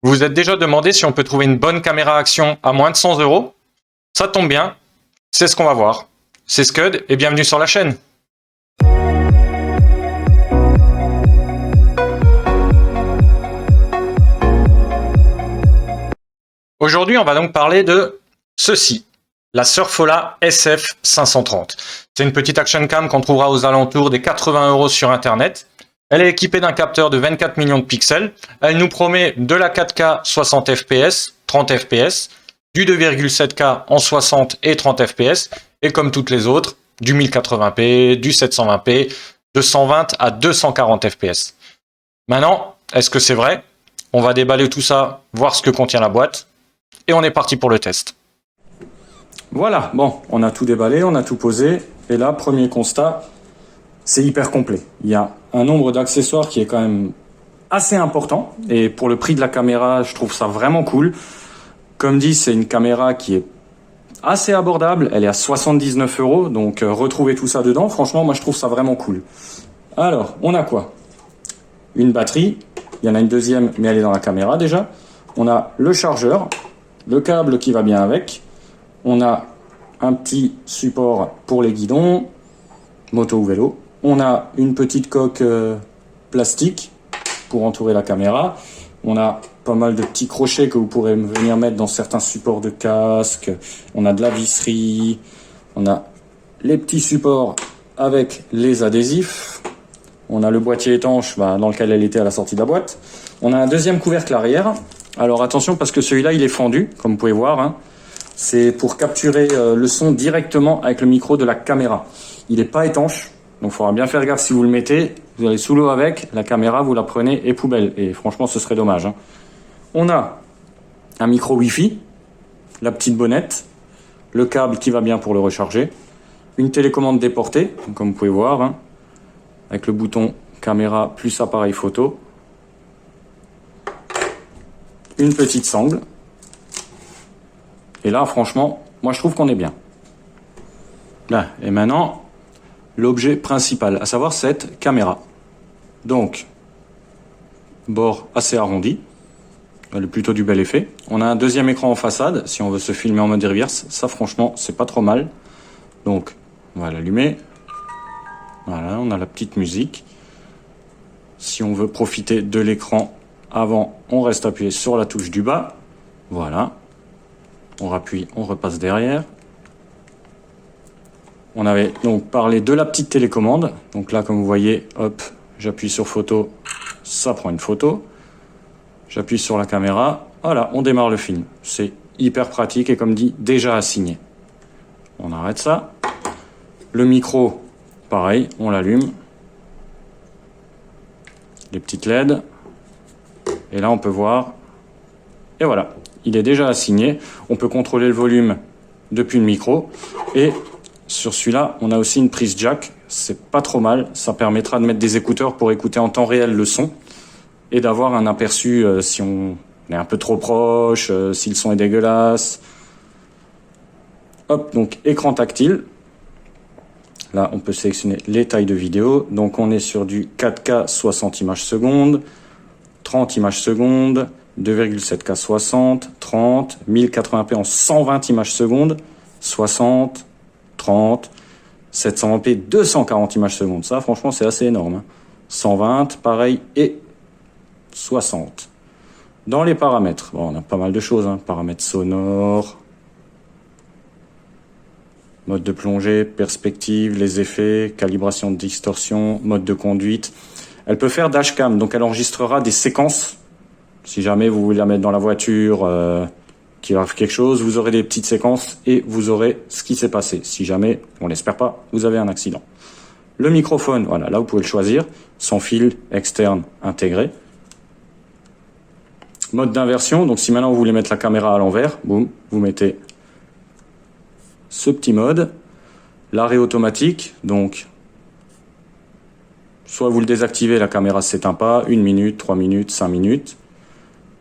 Vous vous êtes déjà demandé si on peut trouver une bonne caméra action à moins de 100 euros? Ça tombe bien, c'est ce qu'on va voir. C'est Scud et bienvenue sur la chaîne. Aujourd'hui, on va donc parler de ceci, la Surfola SF530. C'est une petite action cam qu'on trouvera aux alentours des 80 euros sur internet. Elle est équipée d'un capteur de 24 millions de pixels. Elle nous promet de la 4K 60 fps, 30 fps, du 2,7K en 60 et 30 fps, et comme toutes les autres, du 1080p, du 720p, de 120 à 240 fps. Maintenant, est-ce que c'est vrai? On va déballer tout ça, voir ce que contient la boîte, et on est parti pour le test. Voilà, bon, on a tout déballé, on a tout posé, et là, premier constat, c'est hyper complet. Il y a un nombre d'accessoires qui est quand même assez important, et pour le prix de la caméra, je trouve ça vraiment cool. Comme dit, c'est une caméra qui est assez abordable, elle est à 79 euros, donc retrouver tout ça dedans, franchement, moi je trouve ça vraiment cool. Alors, on a quoi? Une batterie, il y en a une deuxième, mais elle est dans la caméra déjà. On a le chargeur, le câble qui va bien avec. On a un petit support pour les guidons, moto ou vélo. On a une petite coque plastique pour entourer la caméra. On a pas mal de petits crochets que vous pourrez venir mettre dans certains supports de casque. On a de la visserie. On a les petits supports avec les adhésifs. On a le boîtier étanche dans lequel elle était à la sortie de la boîte. On a un deuxième couvercle arrière. Alors attention parce que celui-là il est fendu, comme vous pouvez voir, hein. C'est pour capturer le son directement avec le micro de la caméra. Il n'est pas étanche, donc il faudra bien faire gaffe si vous le mettez. Vous allez sous l'eau avec, la caméra vous la prenez et poubelle. Et franchement ce serait dommage, hein. On a un micro Wi-Fi, la petite bonnette, le câble qui va bien pour le recharger, une télécommande déportée, comme vous pouvez voir, hein, avec le bouton caméra plus appareil photo, une petite sangle. Et là, franchement, moi je trouve qu'on est bien. Là, et maintenant, l'objet principal, à savoir cette caméra. Donc, bord assez arrondi, elle est plutôt du bel effet. On a un deuxième écran en façade, si on veut se filmer en mode reverse, ça franchement, c'est pas trop mal. Donc, on va l'allumer. Voilà, on a la petite musique. Si on veut profiter de l'écran avant, on reste appuyé sur la touche du bas. Voilà. On rappuie, on repasse derrière. On avait donc parlé de la petite télécommande. Donc là, comme vous voyez, hop, j'appuie sur photo, ça prend une photo. J'appuie sur la caméra, voilà, on démarre le film. C'est hyper pratique et comme dit, déjà assigné. On arrête ça. Le micro, pareil, on l'allume. Les petites LED. Et là, on peut voir. Et voilà. Il est déjà assigné. On peut contrôler le volume depuis le micro. Et sur celui-là, on a aussi une prise jack. C'est pas trop mal. Ça permettra de mettre des écouteurs pour écouter en temps réel le son. Et d'avoir un aperçu si on est un peu trop proche, si le son est dégueulasse. Hop, donc écran tactile. Là, on peut sélectionner les tailles de vidéo. Donc on est sur du 4K 60 images secondes, 30 images secondes, 2,7K 60, 30, 1080p en 120 images secondes, 60, 30, 720p 240 images secondes. Ça, franchement, c'est assez énorme, hein. 120, pareil, et 60. Dans les paramètres, bon, on a pas mal de choses, hein. Paramètres sonores, mode de plongée, perspective, les effets, calibration de distorsion, mode de conduite. Elle peut faire dashcam, donc elle enregistrera des séquences. Si jamais vous voulez la mettre dans la voiture, qu'il arrive quelque chose, vous aurez des petites séquences et vous aurez ce qui s'est passé. Si jamais, on l'espère pas, vous avez un accident. Le microphone, voilà, là vous pouvez le choisir, sans fil externe intégré. Mode d'inversion, donc si maintenant vous voulez mettre la caméra à l'envers, boum, vous mettez ce petit mode. L'arrêt automatique, donc soit vous le désactivez, la caméra ne s'éteint pas, 1 minute, 3 minutes, 5 minutes.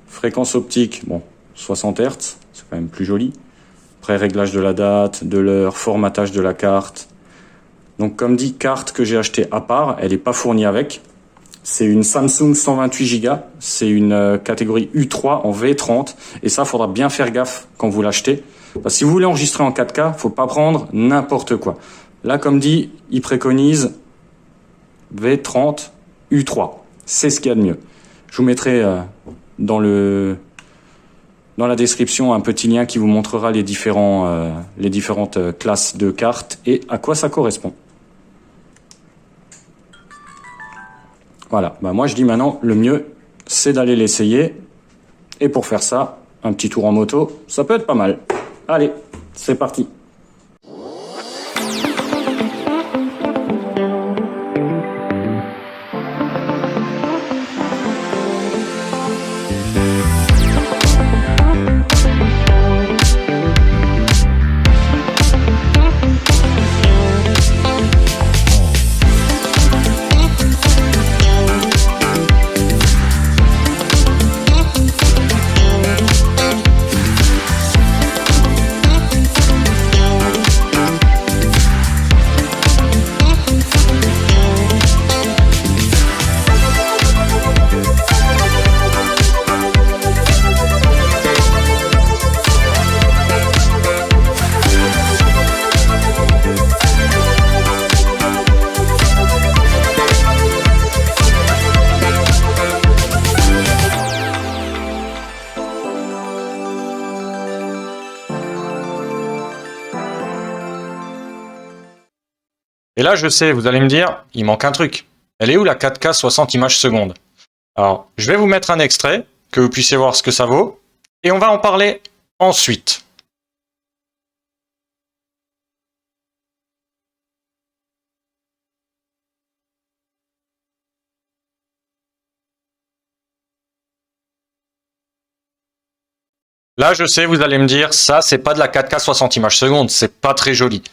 Fréquence optique, bon, 60 Hz, c'est quand même plus joli. Pré-réglage de la date, de l'heure, formatage de la carte. Donc comme dit, carte que j'ai achetée à part, elle n'est pas fournie avec. C'est une Samsung 128 Go, c'est une catégorie U3 en V30, et ça, faudra bien faire gaffe quand vous l'achetez. Parce que si vous voulez enregistrer en 4K, faut pas prendre n'importe quoi. Là, comme dit, il préconise V30 U3. C'est ce qu'il y a de mieux. Je vous mettrai dans la description un petit lien qui vous montrera les différentes classes de cartes et à quoi ça correspond. Voilà, moi je dis maintenant, le mieux, c'est d'aller l'essayer. Et pour faire ça, un petit tour en moto, ça peut être pas mal. Allez, c'est parti. Et là, je sais, vous allez me dire, il manque un truc. Elle est où la 4K 60 images secondes? Alors, je vais vous mettre un extrait, que vous puissiez voir ce que ça vaut, et on va en parler ensuite. Là, je sais, vous allez me dire, ça, c'est pas de la 4K 60 images secondes, c'est pas très joli.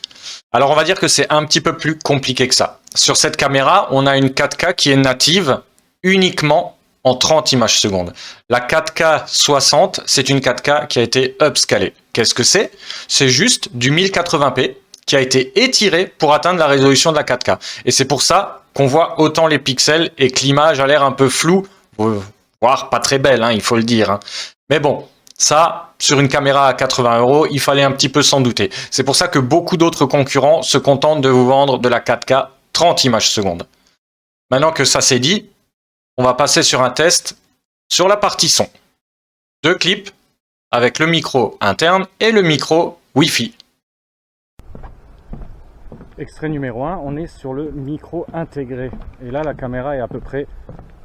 Alors, on va dire que c'est un petit peu plus compliqué que ça. Sur cette caméra, on a une 4K qui est native uniquement en 30 images secondes. La 4K 60, c'est une 4K qui a été upscalée. Qu'est-ce que c'est? C'est juste du 1080p qui a été étiré pour atteindre la résolution de la 4K. Et c'est pour ça qu'on voit autant les pixels et que l'image a l'air un peu floue, voire pas très belle, il faut le dire. Mais bon, ça, sur une caméra à 80 €, il fallait un petit peu s'en douter. C'est pour ça que beaucoup d'autres concurrents se contentent de vous vendre de la 4K 30 images secondes. Maintenant que ça c'est dit, on va passer sur un test sur la partie son. 2 clips avec le micro interne et le micro Wi-Fi. Extrait numéro 1, on est sur le micro intégré. Et là, la caméra est à peu près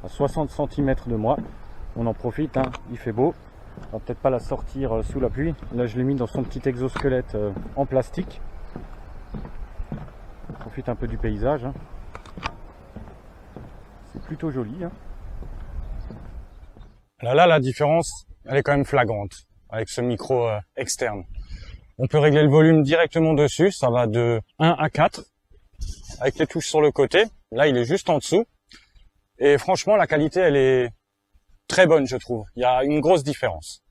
à 60 cm de moi. On en profite, il fait beau. On va peut-être pas la sortir sous la pluie. Là, je l'ai mis dans son petit exosquelette en plastique. On profite un peu du paysage. C'est plutôt joli. Là, la différence, elle est quand même flagrante avec ce micro externe. On peut régler le volume directement dessus. Ça va de 1 à 4 avec les touches sur le côté. Là, il est juste en dessous. Et franchement, la qualité, elle est très bonne, je trouve. Il y a une grosse différence.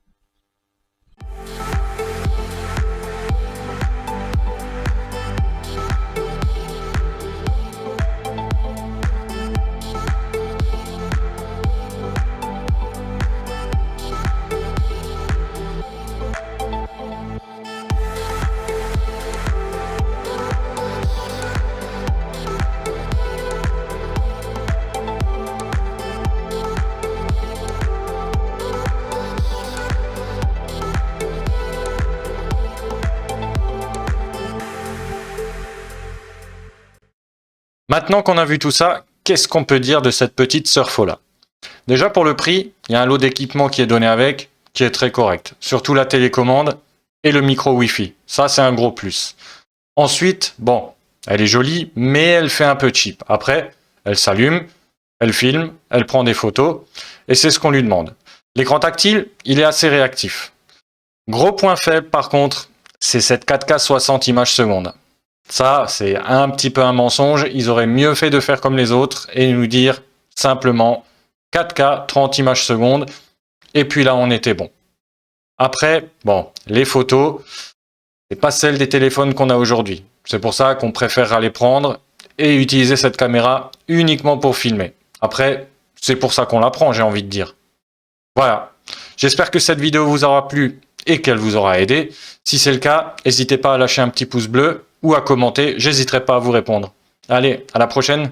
Maintenant qu'on a vu tout ça, qu'est-ce qu'on peut dire de cette petite Surfola? Déjà pour le prix, il y a un lot d'équipement qui est donné avec, qui est très correct. Surtout la télécommande et le micro Wi-Fi. Ça, c'est un gros plus. Ensuite, bon, elle est jolie, mais elle fait un peu cheap. Après, elle s'allume, elle filme, elle prend des photos, et c'est ce qu'on lui demande. L'écran tactile, il est assez réactif. Gros point faible par contre, c'est cette 4K 60 images secondes. Ça, c'est un petit peu un mensonge. Ils auraient mieux fait de faire comme les autres et nous dire simplement 4K 30 images secondes. Et puis là, on était bon. Après, bon, les photos, c'est pas celles des téléphones qu'on a aujourd'hui. C'est pour ça qu'on préférera les prendre et utiliser cette caméra uniquement pour filmer. Après, c'est pour ça qu'on la prend, j'ai envie de dire. Voilà. J'espère que cette vidéo vous aura plu et qu'elle vous aura aidé. Si c'est le cas, n'hésitez pas à lâcher un petit pouce bleu ou à commenter, j'hésiterai pas à vous répondre. Allez, à la prochaine!